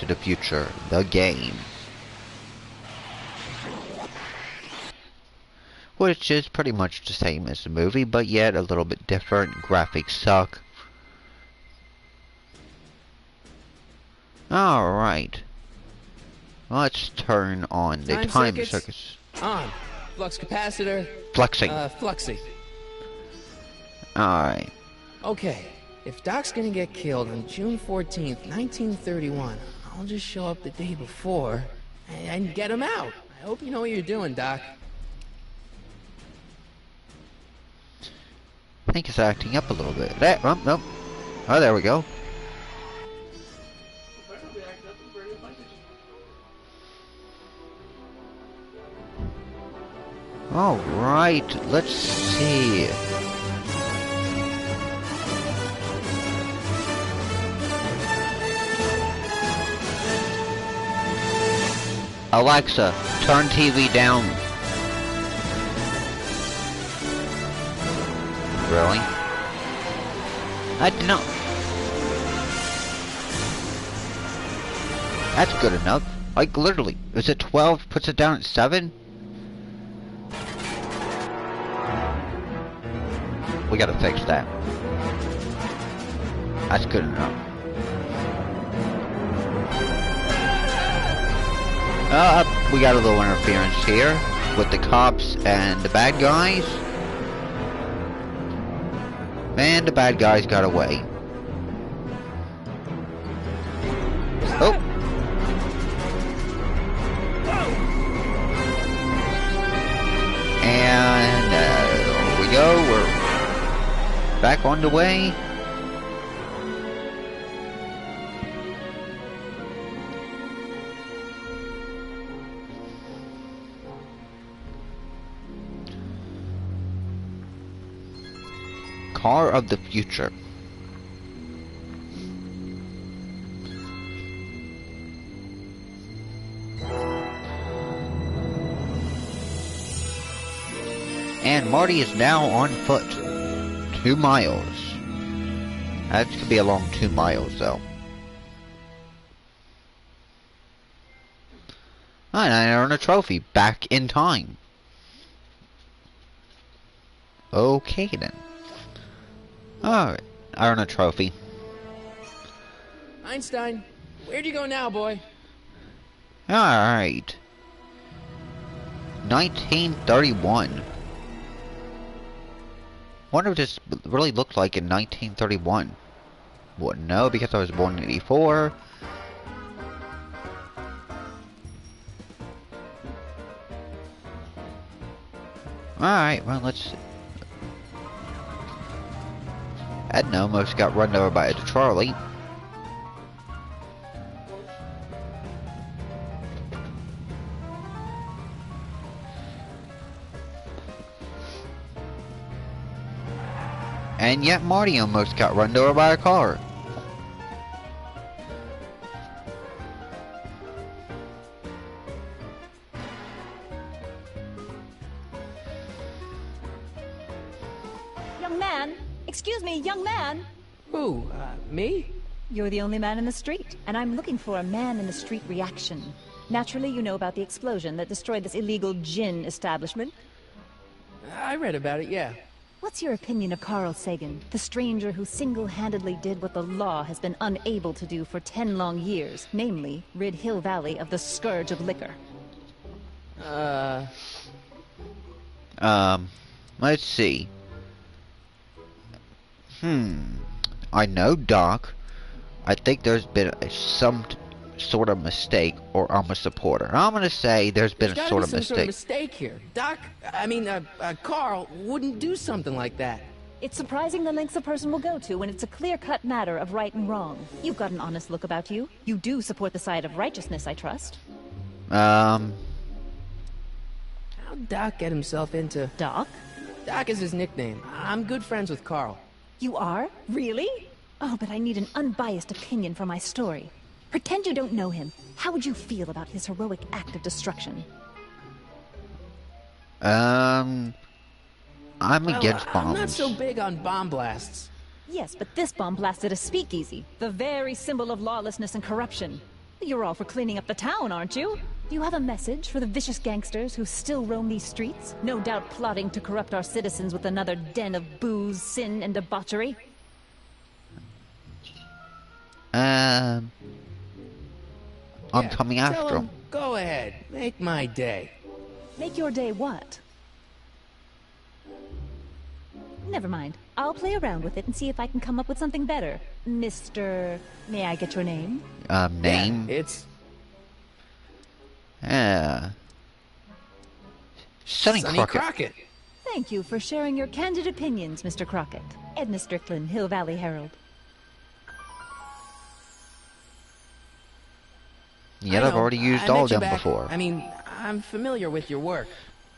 to the Future, the game. Which is pretty much the same as the movie, but yet a little bit different. Graphics suck. Alright. Let's turn on the time circuits. On. Flux capacitor. Fluxing. Fluxing. Alright. Okay. If Doc's gonna get killed on June 14th, 1931, I'll just show up the day before and get him out. I hope you know what you're doing, Doc. I think it's acting up a little bit. Nope. Oh, there we go. Alright, let's see. Alexa, turn TV down. Really? I did not. That's good enough. Like, literally. Is it 12? Puts it down at 7? We gotta fix that. That's good enough. We got a little interference here with the cops and the bad guys. And the bad guys got away. Oh. And there we go. We're back on the way. Car of the Future. And Marty is now on foot. 2 miles. That could be a long 2 miles though. And I earned a trophy back in time. Okay then. Alright, I earn a trophy. Einstein, where'd you go now, boy? Alright. 1931. Wonder if this really looked like in 1931. Wouldn't know because I was born in 84. Alright, well let's... Edna almost got run over by a trolley. And yet Marty almost got run over by a car. Young man! Excuse me, young man! Who, me? You're the only man in the street, and I'm looking for a man-in-the-street reaction. Naturally, you know about the explosion that destroyed this illegal gin establishment. I read about it, yeah. What's your opinion of Carl Sagan, the stranger who single-handedly did what the law has been unable to do for 10 long years, namely, rid Hill Valley of the scourge of liquor? Let's see. I know Doc. I think there's been some sort of mistake, or I'm a supporter. I'm gonna say there's been a sort of mistake. Sort of mistake here. Doc, Carl wouldn't do something like that. It's surprising the lengths a person will go to when it's a clear-cut matter of right and wrong. You've got an honest look about you. You do support the side of righteousness, I trust. How'd Doc get himself into... Doc? Doc is his nickname. I'm good friends with Carl. You are? Really? Oh, but I need an unbiased opinion for my story. Pretend you don't know him. How would you feel about his heroic act of destruction? I'm against bombs. I'm not so big on bomb blasts. Yes, but this bomb blasted a speakeasy, the very symbol of lawlessness and corruption. You're all for cleaning up the town, aren't you? Do you have a message for the vicious gangsters who still roam these streets? No doubt plotting to corrupt our citizens with another den of booze, sin, and debauchery? I'm Yeah, coming tell after him. Go ahead, make my day. Make your day what? Never mind. I'll play around with it and see if I can come up with something better. Mr. May I get your name? Name? Yeah, it's Sonny Crockett. Crockett. Thank you for sharing your candid opinions, Mr. Crockett. Edna Strickland, Hill Valley Herald. Yet I I've know, already used I all met of you them back. before. I mean, I'm familiar with your work.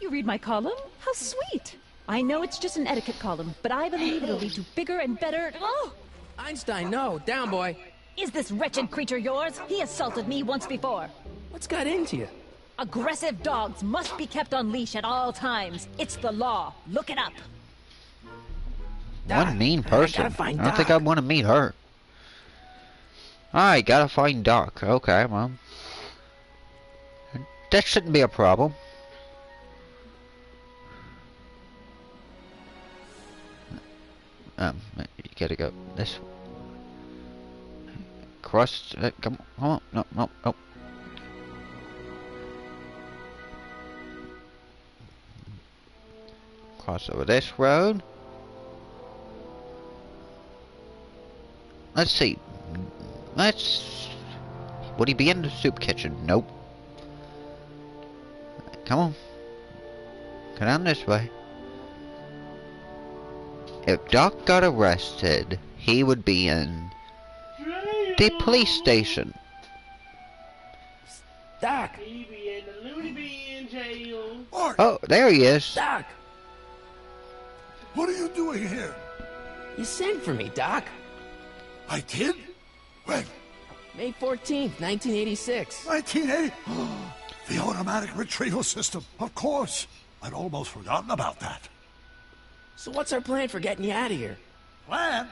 You read my column? How sweet! I know it's just an etiquette column, but I believe it'll lead to bigger and better... Oh! Einstein, no, down, boy. Is this wretched creature yours? He assaulted me once before. What's got into you? Aggressive dogs must be kept on leash at all times. It's the law. Look it up. One Doc, mean I person. gotta find I don't think Doc. I'd want to meet her. Alright, gotta find Doc. Okay, well. That shouldn't be a problem. You gotta go this. Cross. Come on. No. Cross over this road. Let's see. Would he be in the soup kitchen? Nope. Come on. Go down this way. If Doc got arrested, he would be in the police station. Doc, He be in the Looney Bin jail. Art, Oh, there he is. Doc, what are you doing here? you sent for me, Doc. I did? When? May 14th, 1986. 1980? The automatic retrieval system. Of course. I'd almost forgotten about that. So what's our plan for getting you out of here? Plan?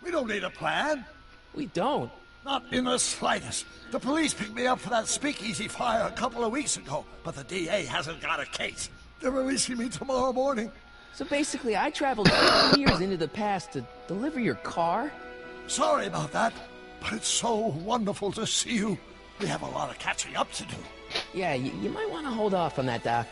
We don't need a plan. We don't. Not in the slightest. The police picked me up for that speakeasy fire a couple of weeks ago, but the DA hasn't got a case. They're releasing me tomorrow morning. So basically, I traveled 50 years into the past to deliver your car? Sorry about that, but it's so wonderful to see you. We have a lot of catching up to do. Yeah, you might want to hold off on that, Doc.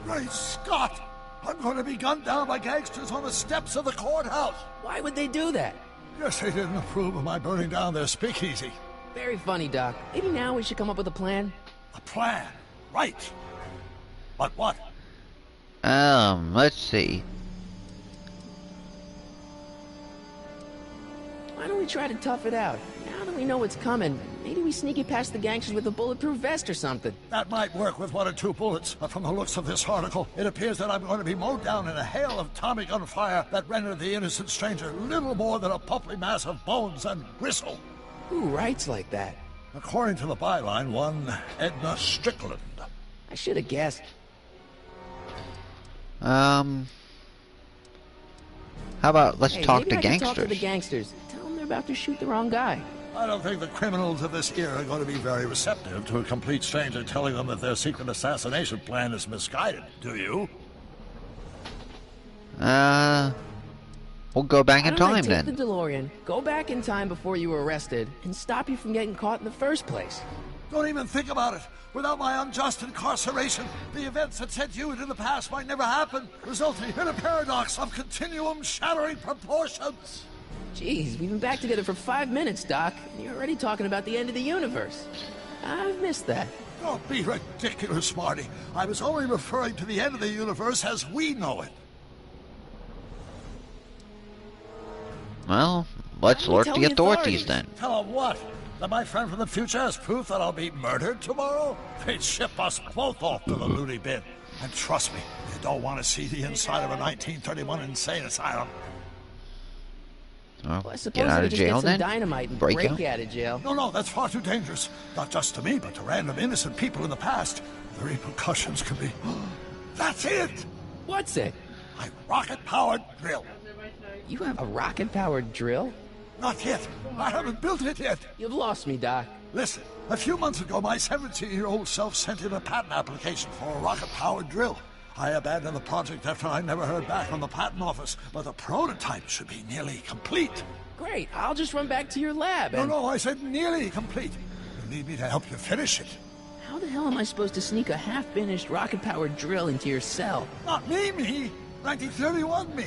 Great Scott! I'm going to be gunned down by gangsters on the steps of the courthouse. Why would they do that? Guess they didn't approve of my burning down their speakeasy. Very funny, Doc. Maybe now we should come up with a plan. A plan, right? But what? Let's see. Why don't we try to tough it out? Now that we know what's coming, maybe we sneak it past the gangsters with a bulletproof vest or something. That might work with 1 or 2 bullets, but from the looks of this article, it appears that I'm going to be mowed down in a hail of Tommy gun fire that rendered the innocent stranger little more than a puppy mass of bones and gristle. Who writes like that? According to the byline, one Edna Strickland. I should have guessed. How about let's Hey, talk maybe to I can talk to gangsters? the gangsters. Tell them they're about to shoot the wrong guy. I don't think the criminals of this era are going to be very receptive to a complete stranger telling them that their secret assassination plan is misguided, do you? We'll go back in Why don't I time take then. the DeLorean, go back in time before you were arrested, and stop you from getting caught in the first place. Don't even think about it. Without my unjust incarceration, the events that sent you into the past might never happen, resulting in a paradox of continuum shattering proportions. Jeez, we've been back together for 5 minutes, Doc, and you're already talking about the end of the universe. I've missed that. Don't be ridiculous, Marty. I was only referring to the end of the universe as we know it. Well, let's Why don't you alert tell the the authorities authorities? then. Tell them what? That my friend from the future has proof that I'll be murdered tomorrow? They'd ship us both off to the loony bin. And trust me, you don't want to see the inside of a 1931 insane asylum. Well, Well, I suppose get out I of could just jail get some then? dynamite and Break break out? you out of jail. No, that's far too dangerous. Not just to me, but to random innocent people in the past. The repercussions could be... That's it! What's it? My rocket-powered drill. You have a rocket-powered drill? Not yet. I haven't built it yet. You've lost me, Doc. Listen, a few months ago, my 17-year-old self sent in a patent application for a rocket-powered drill. I abandoned the project after I never heard back from the patent office, but the prototype should be nearly complete. Great, I'll just run back to your lab and... No, I said nearly complete. You need me to help you finish it. How the hell am I supposed to sneak a half-finished rocket-powered drill into your cell? Not me. 1931 me.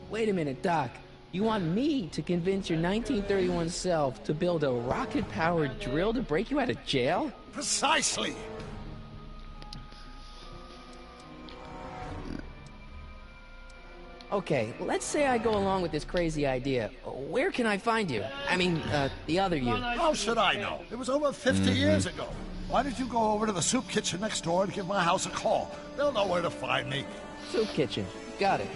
Wait a minute, Doc. You want me to convince your 1931 self to build a rocket-powered drill to break you out of jail? Precisely. Okay, let's say I go along with this crazy idea. Where can I find you? I mean, the other you. How should I know? It was over 50 years ago. Why don't you go over to the soup kitchen next door and give my house a call? They'll know where to find me. Soup kitchen. Got it.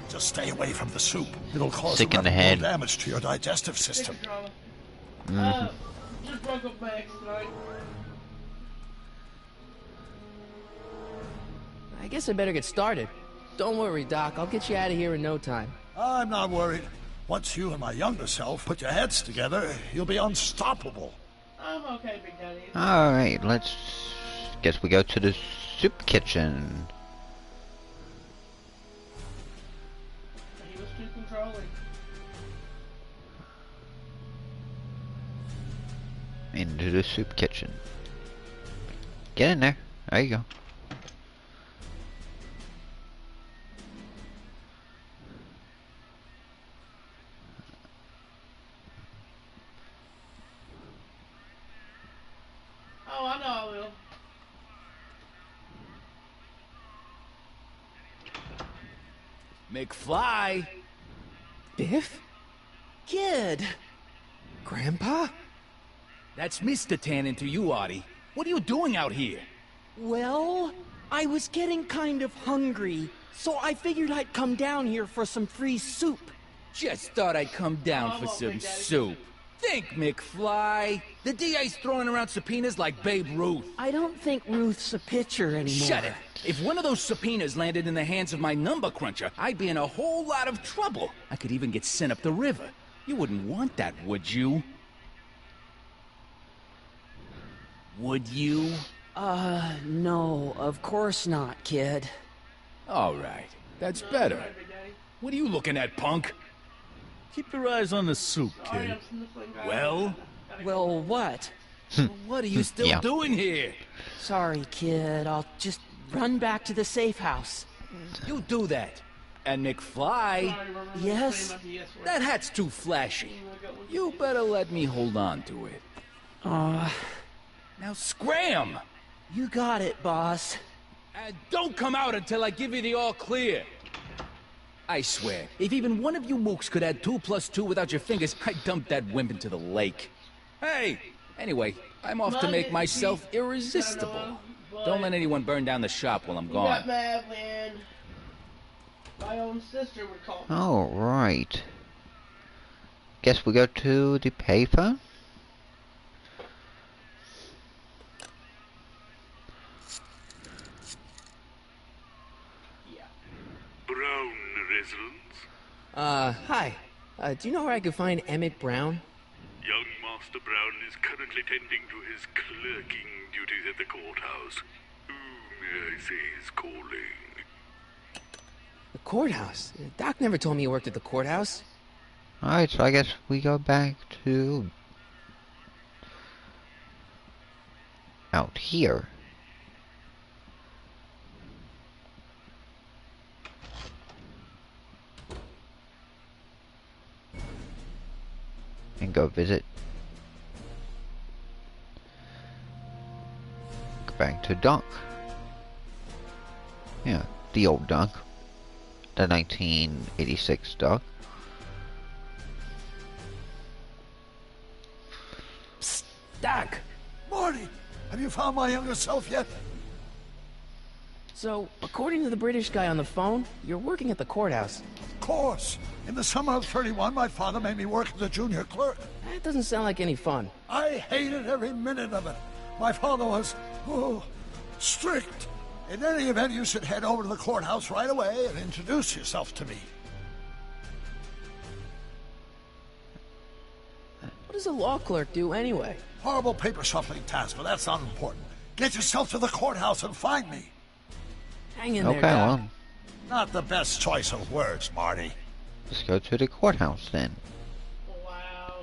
Just stay away from the soup. It'll cause Sick in the head. damage to your digestive system. Just broke up my ex tonight. I guess I better get started. Don't worry, Doc. I'll get you out of here in no time. I'm not worried. Once you and my younger self put your heads together, you'll be unstoppable. I'm okay, Big Daddy. Alright, let's... Guess we go to the soup kitchen. He was too controlling. Into the soup kitchen. Get in there. There you go. Oh, I know I will. McFly! Biff? Kid! Grandpa? That's Mr. Tannen to you, Artie. What are you doing out here? Well, I was getting kind of hungry, so I figured I'd come down here for some free soup. Just thought I'd come down for some soup. Think, McFly. The DA's throwing around subpoenas like Babe Ruth. I don't think Ruth's a pitcher anymore. Shut it. If one of those subpoenas landed in the hands of my number cruncher, I'd be in a whole lot of trouble. I could even get sent up the river. You wouldn't want that, would you? Would you? No, of course not, kid. All right. That's better. What are you looking at, punk? Keep your eyes on the soup, kid. Well? Well, what? What are you still doing here? Sorry, kid. I'll just run back to the safe house. You do that. And McFly, Yes? that hat's too flashy. You better let me hold on to it. Now scram! You got it, boss. And don't come out until I give you the all clear. I swear, if even one of you mooks could add 2 + 2 without your fingers, I'd dump that wimp into the lake. Hey! Anyway, I'm off to make myself irresistible. Don't let anyone burn down the shop while I'm You got gone. mad when my own sister would call me. Alright. Guess we go to the payphone. Brown residence. Hi. Do you know where I could find Emmett Brown? Young Master Brown is currently tending to his clerking duties at the courthouse. Who may I say is calling? The courthouse? Doc never told me he worked at the courthouse. Alright, so I guess we go back to... out here. And go visit. Go back to Doc. Yeah, the old Doc. The 1986 Doc. Psst, Doc! Marty, have you found my younger self yet? So, according to the British guy on the phone, you're working at the courthouse. Of course. In the summer of 31, my father made me work as a junior clerk. That doesn't sound like any fun. I hated every minute of it. My father was, strict. In any event, you should head over to the courthouse right away and introduce yourself to me. does a law clerk do anyway? Horrible paper shuffling task, but that's not important. Get yourself to the courthouse and find me. Hang in Okay, there, Doc. well, Not the best choice of words, Marty. let's go to the courthouse then. Wow.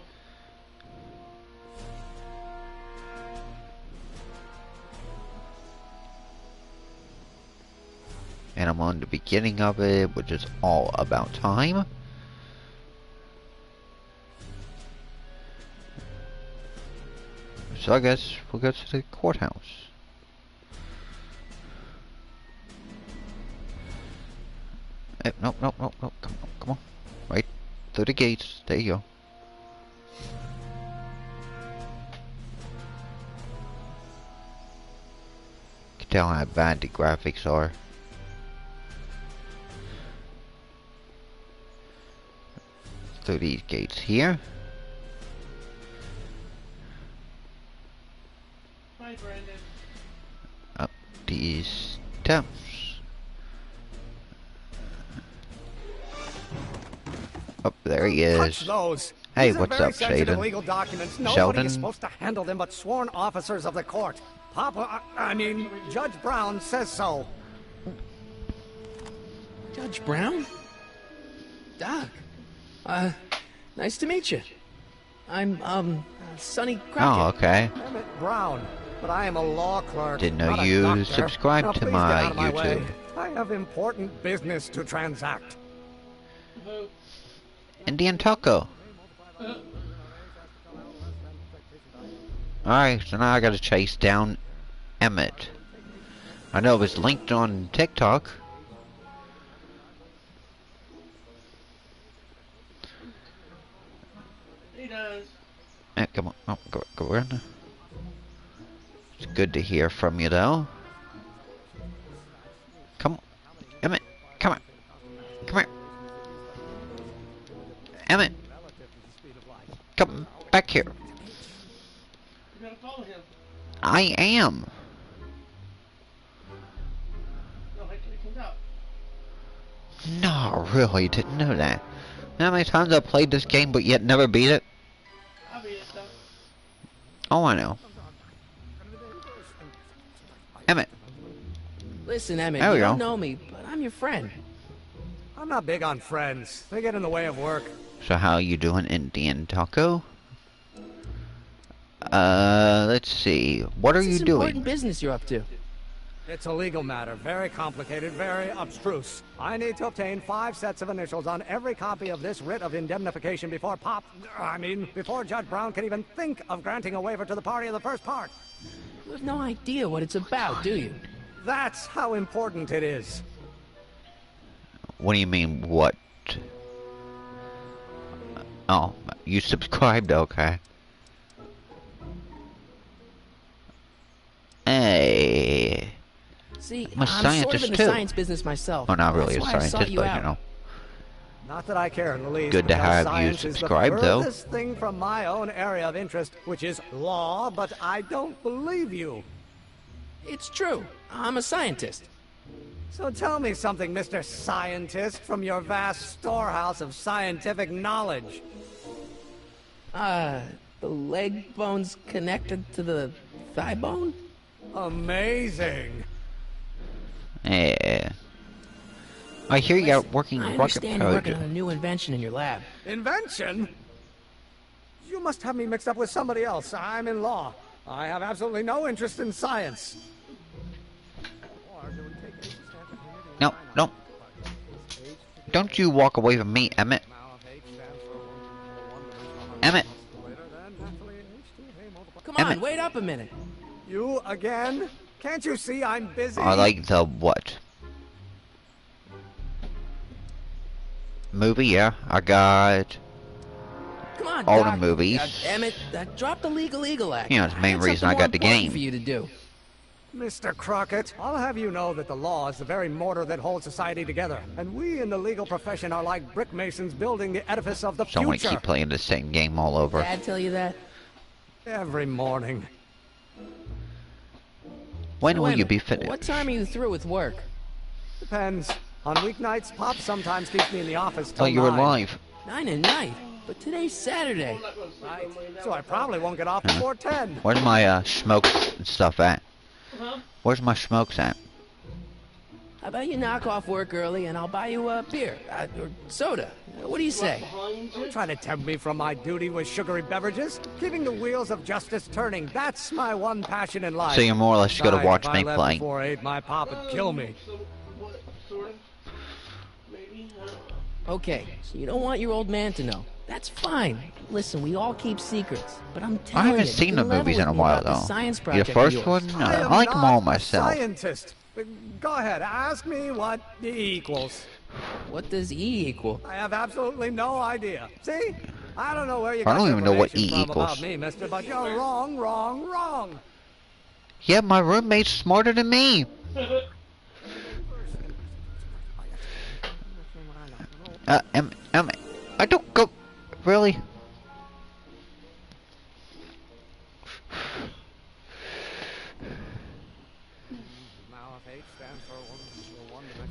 And I'm on the beginning of it, which is all about time. So I guess we'll go to the courthouse. Nope, nope, nope, nope. Come on, come on. Right through the gates. There you go. You can tell how bad the graphics are. Through these gates here. Bye, Brandon. Up these steps. Up there he Touch is. those. Hey, These are what's very up, sensitive Shaden? legal documents. Nobody Sheldon? is supposed to handle them but sworn officers of the court. I mean, Judge Brown says so. Judge Brown? Doc. Nice to meet you. I'm, Sonny Oh, Crockett. okay. Emmett Brown, but I am a law clerk. Didn't know not a you doctor. subscribed Now, to please my get out of my way. YouTube. I have important business to transact. Indian Taco. Alright, so now I gotta chase down Emmett. I know it was linked on TikTok. He does. Come on. Oh, go in. It's good to hear from you, though. Come on. Emmett, come on. Come here. Emmett. Come back here. You gotta follow him. I am. No, wait till he comes out. No, really, didn't know that. How many times I've played this game but yet never beat it? I'll be it, though. Oh, I know. Emmett. Listen, Emmett, There we you don't go. know me, but I'm your friend. I'm not big on friends. They get in the way of work. So how you doing, Indian Taco? Let's see. What are What's you this doing? important business you're up to? It's a legal matter, very complicated, very abstruse. I need to obtain 5 sets of initials on every copy of this writ of indemnification before before Judge Brown can even think of granting a waiver to the party in the first part. You have no idea what it's about, do you? That's how important it is. What do you mean, what? Oh, you subscribed, okay. Hey. See, I'm a sort of scientist in the too. science business myself. Well, not really a That's why I sought scientist, you but out. you know. Not that I care in the least. Good to because have you science subscribed, is the though. furthest thing from my own area of interest, which is law, but I don't believe you. It's true. I'm a scientist. So tell me something, Mr. Scientist, from your vast storehouse of scientific knowledge. The leg bone's connected to the thigh bone? Amazing. Yeah. I hear you're working I rocket understand you're working on power. a new invention in your lab. Invention? You must have me mixed up with somebody else. I'm in law. I have absolutely no interest in science. No, no. Don't you walk away from me, Emmett. Emmett. Come on, Emmett. wait up a minute. You again? Can't you see I'm busy? I like the what? Movie, yeah. I got Come on, all Doc. the movies. Emmett, drop the legal eagle act. You know, it's the main I had reason something I got the more important game. for you to do. Mr. Crockett, I'll have you know that the law is the very mortar that holds society together. And we in the legal profession are like brick masons building the edifice of the Don't want to future. keep playing the same game all over. Dad tell you that? Every morning. When So will wait a you be minute, finished? What time are you through with work? Depends. On weeknights, Pop sometimes keeps me in the office till Oh, you were 9. live. 9 at night. but today's Saturday. Right. So I probably won't get off before 10. Where's my smokes and stuff at? Huh? Where's my smokes at? How about you knock off work early and I'll buy you a beer or soda? What do you say? Don't try to tempt me from my duty with sugary beverages. Keeping the wheels of justice turning, that's my one passion in life. So you're more or less going to Besides, watch if me I left play. before 8, my pop would kill me. So, what, sort of? Maybe? Okay, so you don't want your old man to know. That's fine. Listen, we all keep secrets, but I'm I telling you, haven't you seen can the level movies with in a me while about the though. science The project of first yours. one, no, am I like them not all a myself. Scientist. Go ahead, ask me what E equals. What does E equal? I have absolutely no idea. See? I don't know where you I got don't your even know what information E from about equals. me, mister, but you're wrong, wrong, wrong. Yeah, my roommate's smarter than me. I don't go. Really?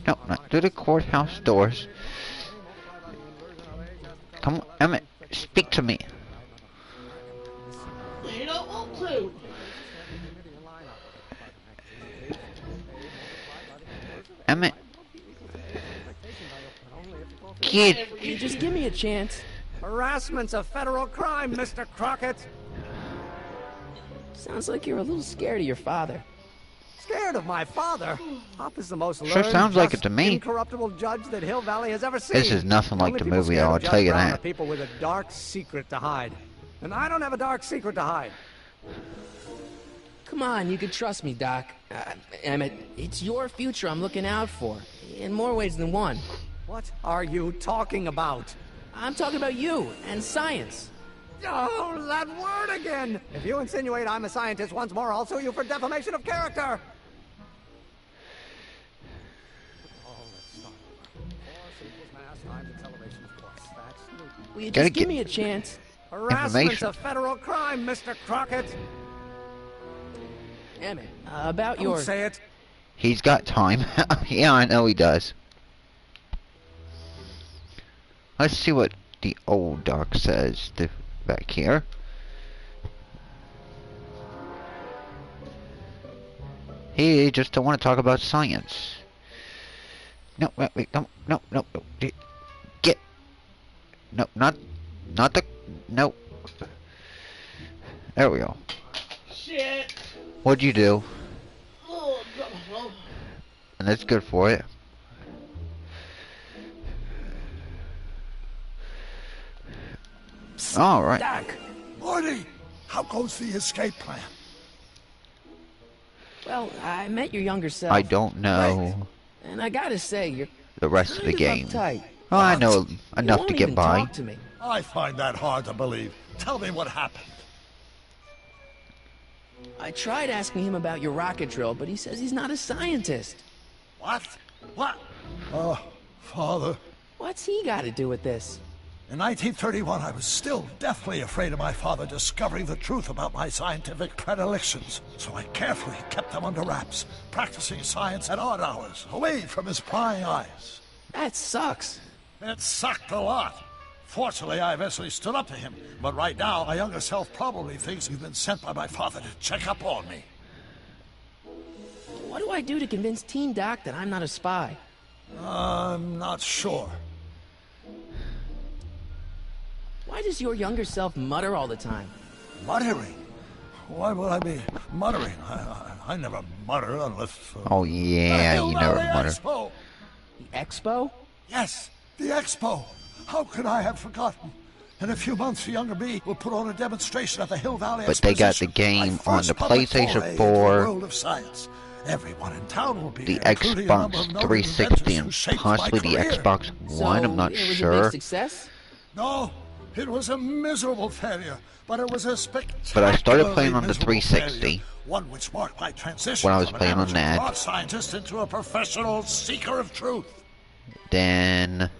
No, not through the courthouse doors. Come on, Emmett, speak to me. You don't want to. Emmett. Kid. You just give me a chance. Harassment's a federal crime, Mr. Crockett. Sounds like you're a little scared of your father. Scared of my father? Pop is the most Sure learned, sounds like just, it to me. incorruptible judge that Hill Valley has ever seen. This is nothing like Only the people movie, scared of I'll Judge tell you Brown are that. people with a dark secret to hide. And I don't have a dark secret to hide. Come on, you can trust me, Doc. Emmett, it's your future I'm looking out for. In more ways than one. What are you talking about? I'm talking about you and science. Oh, that word again! If you insinuate I'm a scientist once more, I'll sue you for defamation of character! Will you Gotta just give get me a chance? Harassment's information. a federal crime, Mr. Crockett! Emmett, about Don't your... say it! He's got time. Yeah, I know he does. Let's see what the old doc says back here. He just don't want to talk about science. No, wait, no. Get. No, not the. No. There we go. Shit. What'd you do? Oh. And that's good for it. All right. Doc, Morty, how goes the escape plan? well, I met your younger self. I don't know And I gotta say, you're the rest of the kind game. uptight. Oh, I know You enough won't to get even by. talk to me. I find that hard to believe. Tell me what happened. I tried asking him about your rocket drill, but he says he's not a scientist. What? What? Oh, Father. What's he got to do with this? In 1931, I was still deathly afraid of my father discovering the truth about my scientific predilections, so I carefully kept them under wraps, practicing science at odd hours, away from his prying eyes. That sucks. It sucked a lot. Fortunately, I eventually stood up to him, but right now, my younger self probably thinks you've been sent by my father to check up on me. What do I do to convince Teen Doc that I'm not a spy? I'm not sure. Why does your younger self mutter all the time? Muttering? Why would I be muttering? I never mutter unless... Oh yeah, The you Hill never Valley mutter. Expo. The Expo? Yes, the Expo. How could I have forgotten? In a few months, the younger me will put on a demonstration at the Hill Valley But they got the Exposition. game My on first the public PlayStation foray into 4, the world of science. Everyone in town will be the there, including a number Xbox of noted 360, inventors who and shaped my possibly the career. Xbox One. I'm not it was a sure. big success? No, it was a miserable failure, but it was a spectacular. But I started playing on the 360. One which marked my transition When I was from an playing on amateur that. broad scientist into a professional seeker of truth. Then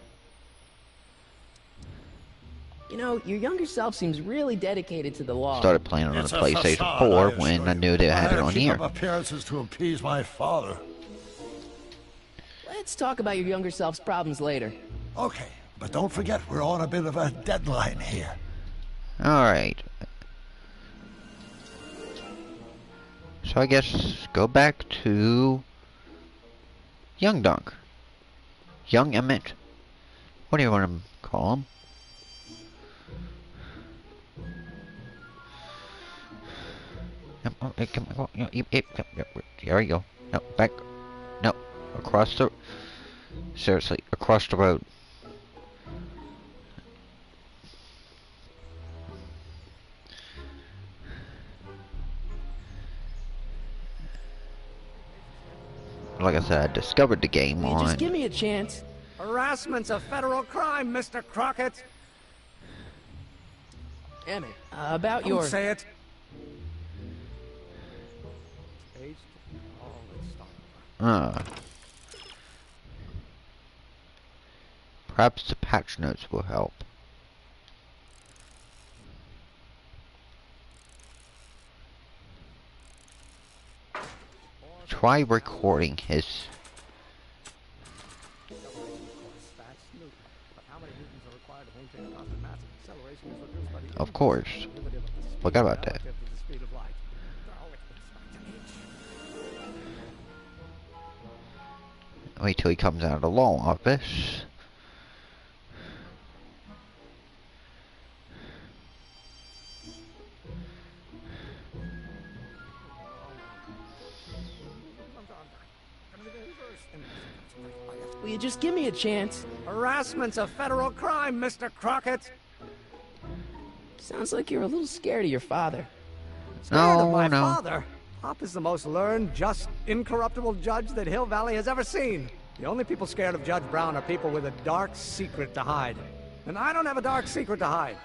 You know, your younger self seems really dedicated to the law. started playing on It's the a PlayStation facade, 4 I when assure I you. knew they had I it on keep here. up appearances to appease my father. Let's talk about your younger self's problems later. Okay, But don't forget, we're on a bit of a deadline here. Alright. So I guess go back to Young Dunk. Young Emmett. What do you want to call him? There we go. No, back. No, across the... Seriously, across the road. Like I said, I discovered the game on... Just give me a chance. Harassment's a federal crime, Mr. Crockett. Emmett, about Don't your... say it. Perhaps the patch notes will help. Try recording his... Of course. Forgot about that. Wait till he comes out of the law office. Will you just give me a chance? Harassment's a federal crime, Mr. Crockett. Sounds like you're a little scared of your father. Scared of my father? Pop is the most learned, just, incorruptible judge that Hill Valley has ever seen. The only people scared of Judge Brown are people with a dark secret to hide. And I don't have a dark secret to hide.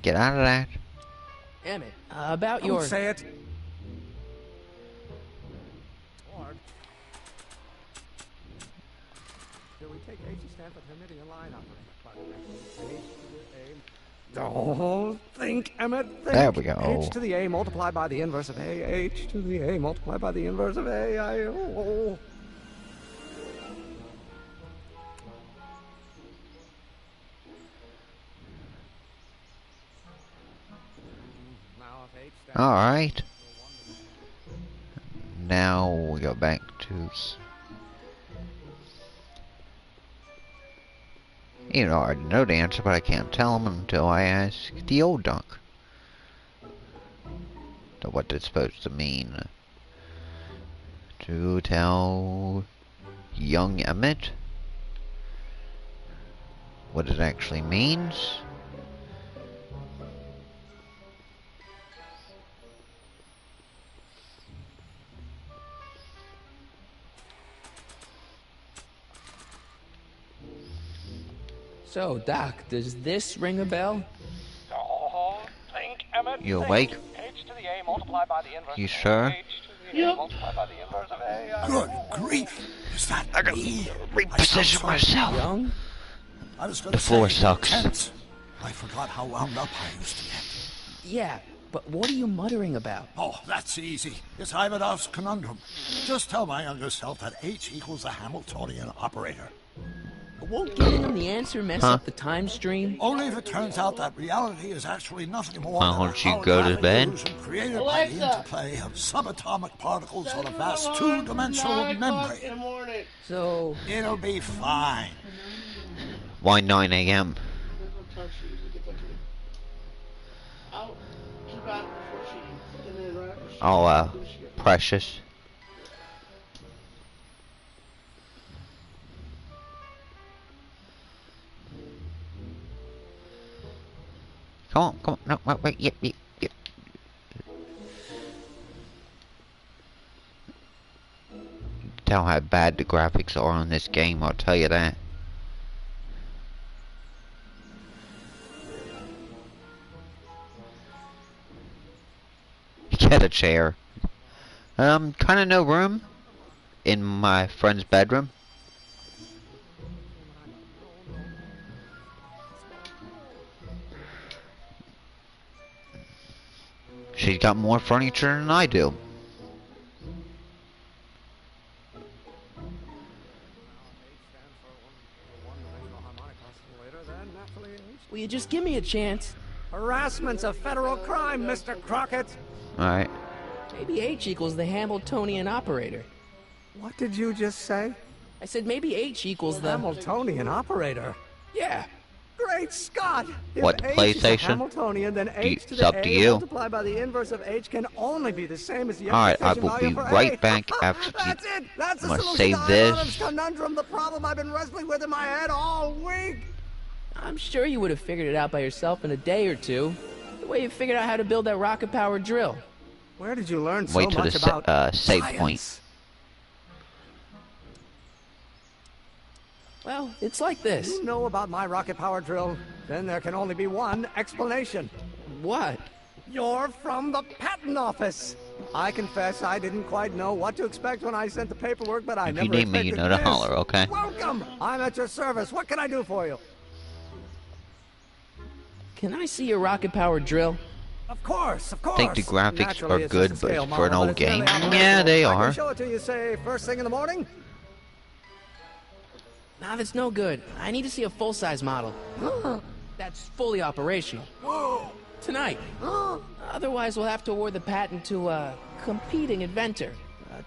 Get out of that. Emmett, about your... Don't say it. Shall we take H to stand for Hamidian line operator? Don't think, Emmett. Think. There we go. H to the A multiplied by the inverse of A. H to the A multiplied by the inverse of A. Alright. Now we go back to... You know, I already know the answer, but I can't tell him until I ask the old dunk. So what it's supposed to mean. To tell young Emmett what it actually means. So, Doc, does this ring a bell? You awake? You sure? Yep. Good grief! Is that I gotta reposition myself. Young? I was gonna The floor say, sucks. intense. I forgot how wound up I used to get. Yeah, but what are you muttering about? Oh, that's easy. It's Ivanov's conundrum. Just tell my younger self that H equals the Hamiltonian operator. Won't giving him the answer mess up the time stream? Only if it turns out that reality is actually nothing more Why than don't a you go to holographic bed? illusion created by the interplay of subatomic particles on a vast two-dimensional memory. So... It'll be fine. Why 9 a.m.? Oh, precious. Come on, no, wait, yep. Tell how bad the graphics are on this game, I'll tell you that. Get a chair. Kinda no room in my friend's bedroom. She's got more furniture than I do. you just give me a chance? Harassment's a federal crime, Mr. Crockett. Alright. Maybe H equals the Hamiltonian operator. What did you just say? I said maybe H equals the... Hamiltonian operator. Yeah. Great Scott! If What, the H is a PlayStation? Hamiltonian, then H to It's the up to A you. multiplied by the inverse of H can only be the same as the Alright, I expectation will value be for right A. back after That's it! That's the I'm gonna solution save to this. Adam's conundrum, the problem I've been wrestling with in my head all week! I'm sure you would have figured it out by yourself in a day or two. The way you figured out how to build that rocket-powered drill. Where did you learn so Wait till much the about save science? point. Well, it's like this. You know about my rocket power drill? Then there can only be one explanation. What? You're from the patent office. I confess I didn't quite know what to expect when I sent the paperwork, but I If never you need me, you expected know to this. holler, okay? Welcome. I'm at your service. What can I do for you? Can I see your rocket-powered drill? Of course, of course. I think the graphics Naturally, are it's good, just a but scale for an model, old but it's game, fairly yeah, they operational. I are. can show it to you, say, first thing in the morning. Nah, that's no good. I need to see a full-size model. That's fully operational. Tonight. Otherwise, we'll have to award the patent to a competing inventor,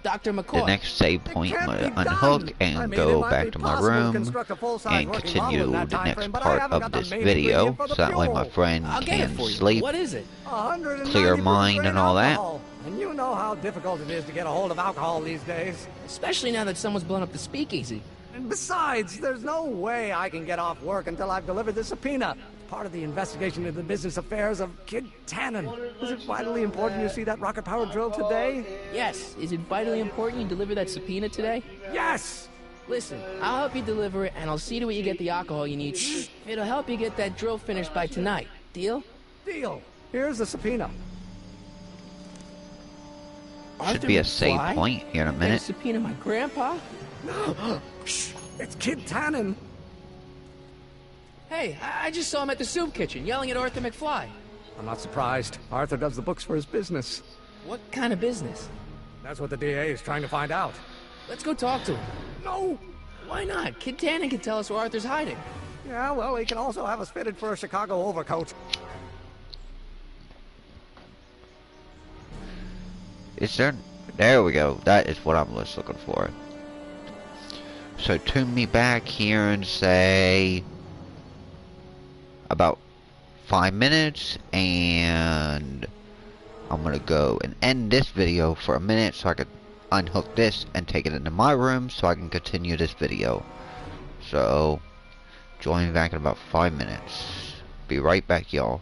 Dr. McCoy. The next save point, I'm Can't gonna be done. unhook I and mean, it go might back be to my possible to room construct a full-size and working continue model in that the time next frame, but I part haven't of got the this main video, ingredient for so the that way my fuel. friend I'll get it can for you. sleep, What is it? 190 clear mind grain and all that. alcohol. And you know how difficult it is to get a hold of alcohol these days. Especially now that someone's blown up the speakeasy. And besides, there's no way I can get off work until I've delivered the subpoena. Part of the investigation into the business affairs of Kid Tannen. Is it vitally important you see that rocket power drill today? Yes. Is it vitally important you deliver that subpoena today? Yes! Listen, I'll help you deliver it, and I'll see to it you get the alcohol you need. It'll help you get that drill finished by tonight. Deal? Deal. Here's the subpoena. Should be a save point here in a Gonna minute. subpoena my grandpa? It's Kid Tannen. Hey, I just saw him at the soup kitchen yelling at Arthur McFly. I'm not surprised. Arthur does the books for his business. What kind of business? That's what the DA is trying to find out. Let's go talk to him. No! Why not? Kid Tannen can tell us where Arthur's hiding. Yeah, well, he can also have us fitted for a Chicago overcoat. Is there... There we go. That is what I'm just looking for. So tune me back here and say... about 5 minutes, and I'm gonna go and end this video for a minute so I can unhook this and take it into my room so I can continue this video. So join me back in about 5 minutes. Be right back, y'all.